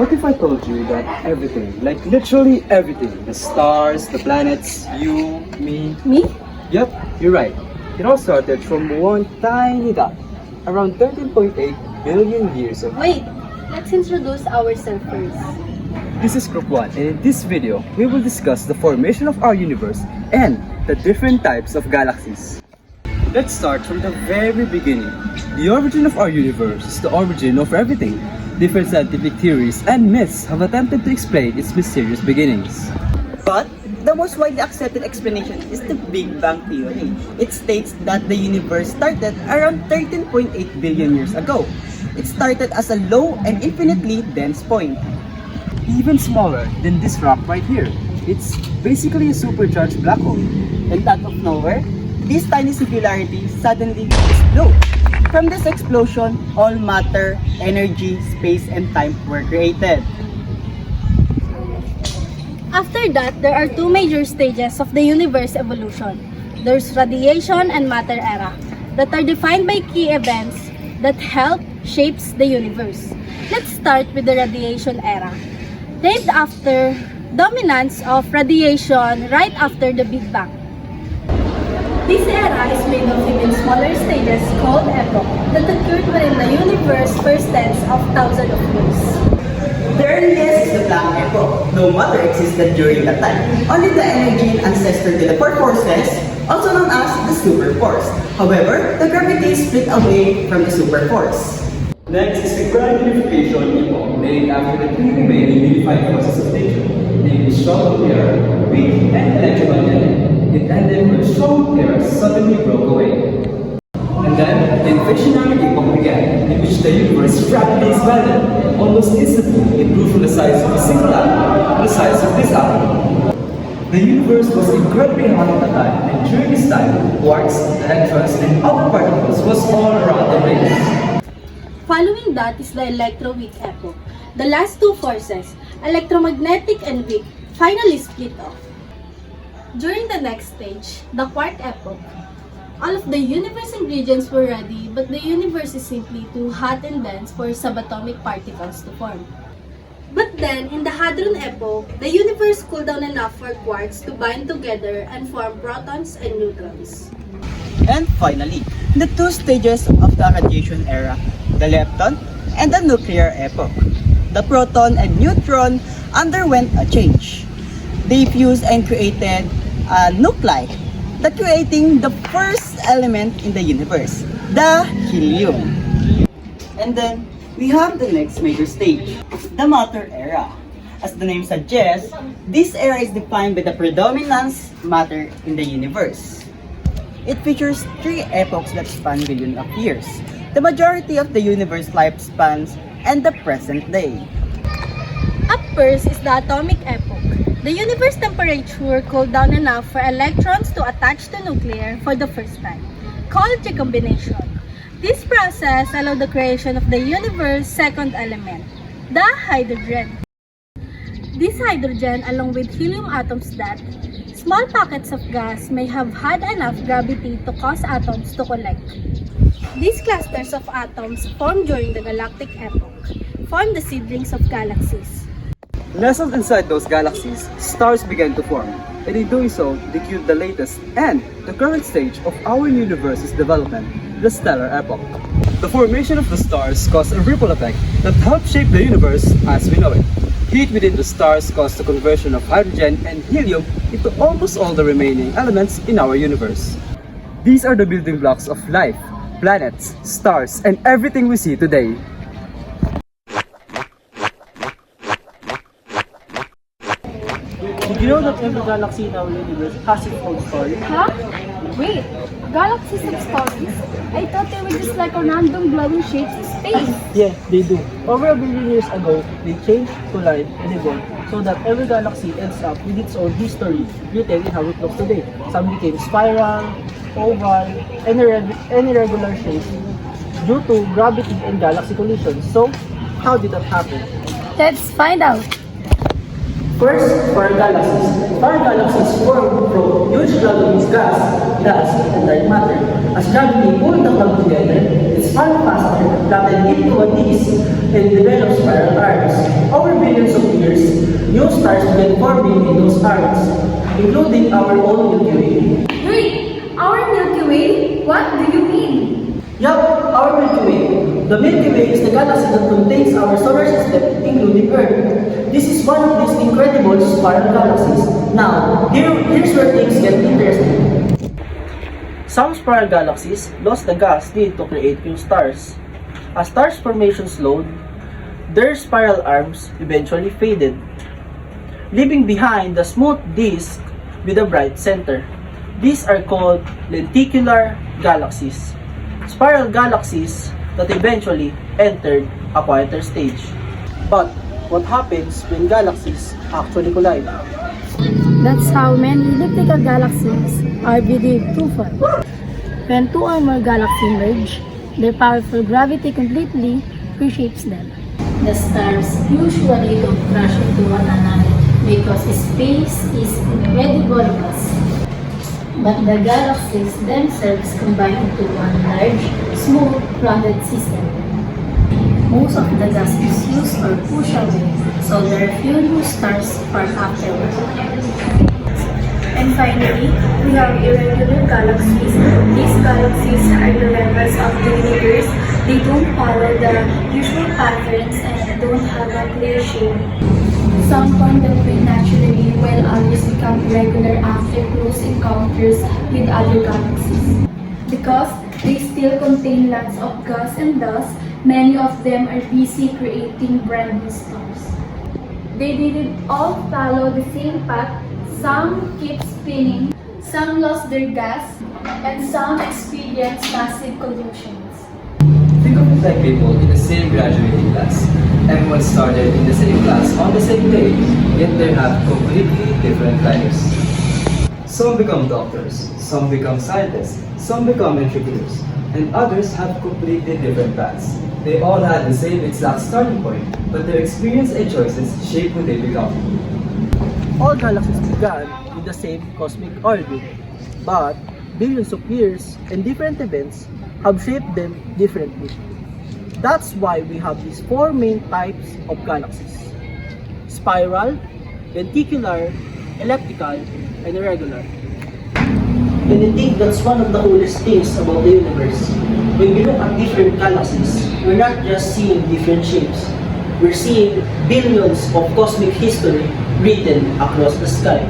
What if I told you that everything, like literally everything, the stars, the planets, you, me, Me? yep, you're right. It all started from one tiny dot, around 13.8 billion years ago. Wait, let's introduce ourselves first. This is Group 1, and in this video, we will discuss the formation of our universe and the different types of galaxies. Let's start from the very beginning. The origin of our universe is the origin of everything. Different scientific theories and myths have attempted to explain its mysterious beginnings. But the most widely accepted explanation is the Big Bang Theory. It states that the universe started around 13.8 billion years ago. It started as a low and infinitely dense point. Even smaller than this rock right here. It's basically a supercharged black hole. And out of nowhere, this tiny singularity suddenly exploded. From this explosion, all matter, energy, space, and time were created. After that, there are two major stages of the universe evolution. There's radiation and matter era that are defined by key events that help shapes the universe. Let's start with the radiation era, named after dominance of radiation right after the Big Bang. This era is made of even smaller stages called epoch that occurred within the universe first tens of thousands of years. The earliest is the Black Epoch. No matter existed during that time. Only the energy ancestor to the four forces, also known as the super force. However, the gravity split away from the super force. Next is the grand unification epoch, named after the three remaining unified forces of nature, namely strong nuclear, weak, and electromagnetic. It ended when strong nuclear suddenly broke away. And then, the inflationary epoch began, in which the universe rapidly expanded. Almost instantly, it grew from the size of a single atom to the size of this atom. The universe was incredibly hot at the time, and during this time, quarks, electrons, and other particles was all around the place. Following that is the electroweak epoch. The last two forces, electromagnetic and weak, finally split off. During the next stage, the quark epoch, all of the universe ingredients were ready, but the universe is simply too hot and dense for subatomic particles to form. But then, in the hadron epoch, the universe cooled down enough for quarks to bind together and form protons and neutrons. And finally, the two stages of the radiation era, the lepton and the nuclear epoch. The proton and neutron underwent a change. They fused and created a nuclei, that creating the first element in the universe, the helium. And then, we have the next major stage, the matter era. As the name suggests, this era is defined by the predominance matter in the universe. It features three epochs that span billions of years, the majority of the universe lifespans, and the present day. Up first is the atomic epoch. The universe temperature cooled down enough for electrons to attach to nuclear for the first time, called recombination. This process allowed the creation of the universe's second element, the hydrogen. This hydrogen, along with helium atoms that, small pockets of gas may have had enough gravity to cause atoms to collect. These clusters of atoms formed during the galactic epoch form the seedlings of galaxies. Nestled inside those galaxies, stars began to form, and in doing so, they cued the latest and the current stage of our universe's development, the stellar epoch. The formation of the stars caused a ripple effect that helped shape the universe as we know it. Heat within the stars caused the conversion of hydrogen and helium into almost all the remaining elements in our universe. These are the building blocks of life, planets, stars, and everything we see today. Did you know that every galaxy in our universe has its own story? Huh? Wait, galaxies have stories? I thought they were just like a random glowing shapes in space. Yeah, they do. Over a billion years ago, they changed, collided, and evolved so that every galaxy ends up with its own history, written in how it looks today. Some became spiral, oval, and irregular shapes due to gravity and galaxy collisions. So, how did that happen? Let's find out. First, star galaxies. Star galaxies form from huge clouds of gas, dust, and dark matter. As gravity pulls the cloud together, it spun faster, flattened into a disk, and develop spiral arms. Over billions of years, new stars began forming in those arms, including our own Milky Way. Wait, our Milky Way? What do you mean? Yup, our Milky Way. The Milky Way is the galaxy that contains our solar system, including Earth. This is one of these incredible spiral galaxies. Now, here's where things get interesting. Some spiral galaxies lost the gas needed to create new stars. As stars formation slowed, their spiral arms eventually faded, leaving behind the smooth disk with a bright center. These are called lenticular galaxies, spiral galaxies that eventually entered a quieter stage. But what happens when galaxies actually collide? That's how many elliptical galaxies are believed to form. When two or more galaxies merge, their powerful gravity completely reshapes them. The stars usually don't crash into one another because space is incredibly vast. But the galaxies themselves combine into one large, smooth, rounded system. Most of the gas is used or pushed away, so there are few new stars formed afterward. And finally, we have irregular galaxies. These galaxies are the members of the universe. They don't follow the usual patterns and don't have a clear shape. Some form their way naturally, while others become irregular after close encounters with other galaxies. Because they still contain lots of gas and dust, many of them are busy creating brand new stars. They didn't all follow the same path. Some keep spinning, some lost their gas, and some experienced massive collisions. Think of it like people in the same graduating class. Everyone started in the same class on the same day, yet they have completely different lives. Some become doctors, some become scientists, some become entrepreneurs, and others have completely different paths. They all had the same exact starting point, but their experience and choices shape who they become. All galaxies began with the same cosmic orbit, but billions of years and different events have shaped them differently. That's why we have these four main types of galaxies: spiral, lenticular, elliptical, and irregular. And I think that's one of the coolest things about the universe. When we look at different galaxies, we're not just seeing different shapes. We're seeing billions of cosmic history written across the sky.